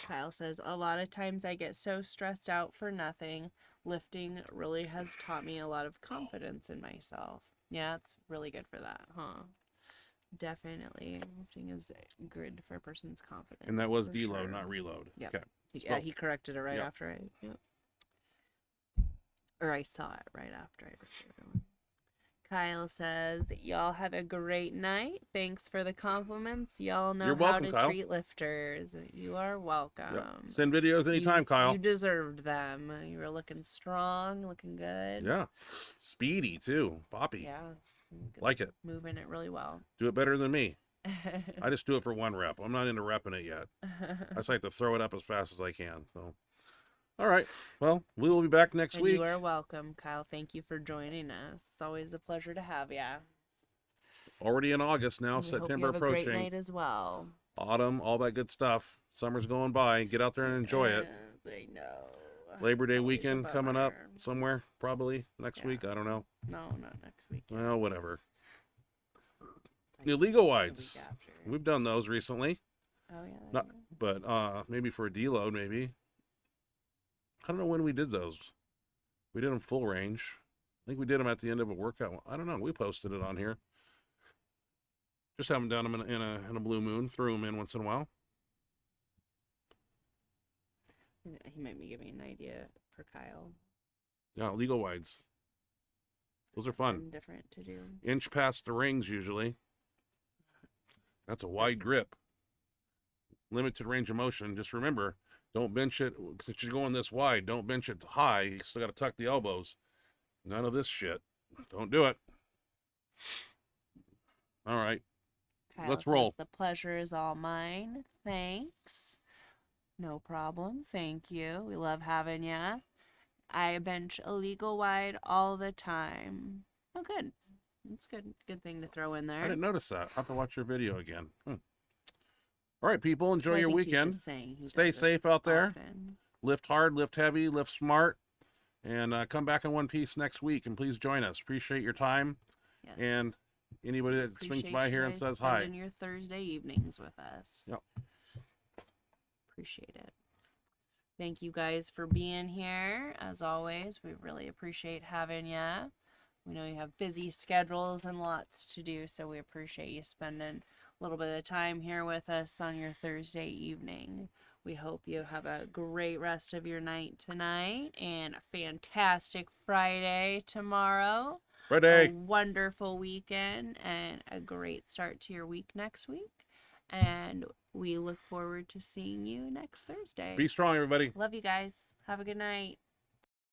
Kyle says, a lot of times I get so stressed out for nothing. Lifting really has taught me a lot of confidence in myself. Yeah, it's really good for that, huh? Definitely. Lifting is good for a person's confidence. And that was deload, sure. not reload. Yep. Okay. Yeah, he corrected it right Yep. after Yep. Or I saw it right after I recorded it. Kyle says, y'all have a great night. Thanks for the compliments. Y'all know You're welcome, how to Kyle. treat lifters. You are welcome. Yep. Send videos anytime, Kyle. You deserved them. You were looking strong, looking good. Yeah. Speedy, too. Poppy. Yeah. Like it. Moving it really well. Do it better than me. I just do it for one rep. I'm not into repping it yet. I just like to throw it up as fast as I can. So, all right. Well, we will be back next week. You are welcome, Kyle. Thank you for joining us. It's always a pleasure to have you. Already in August now. We September hope you have approaching. A great night as well. Autumn, all that good stuff. Summer's going by. Get out there and enjoy it. Yes, I know. Labor Day It's always a weekend coming up bummer. somewhere, probably next week. I don't know. No, not next week. Well, whatever. Like Illegal the wides. week after. We've done those recently. Oh, yeah. Not, but maybe for a deload, maybe. I don't know when we did those. We did them full range. I think we did them at the end of a workout. I don't know. We posted it on here. Just haven't done them in a blue moon. Threw them in once in a while. He might be giving an idea for Kyle. Yeah, legal wides. Those are fun. Something different to do. Inch past the rings usually. That's a wide grip. Limited range of motion. Just remember, don't bench it, since you're going this wide, don't bench it high. You still got to tuck the elbows. None of this shit. Don't do it. All right. Kyle Let's says, roll. the pleasure is all mine. Thanks. No problem. Thank you. We love having you. I bench illegal wide all the time. Oh, good. That's good. Good thing to throw in there. I didn't notice that. I'll have to watch your video again. All right, people, enjoy Well, I your think he's weekend. just saying he Stay does it safe out there. often. Lift hard, lift heavy, lift smart, and come back in one piece next week. And please join us. Appreciate your time. Yes. And anybody that swings Appreciate by you here and guys says hi. spending your Thursday evenings with us. Yep. Appreciate it. Thank you guys for being here. As always, we really appreciate having you. We know you have busy schedules and lots to do, so we appreciate you spending a little bit of time here with us on your Thursday evening. We hope you have a great rest of your night tonight and a fantastic Friday tomorrow. Friday. A wonderful weekend and a great start to your week next week. And we look forward to seeing you next Thursday. Be strong, everybody. Love you guys. Have a good night.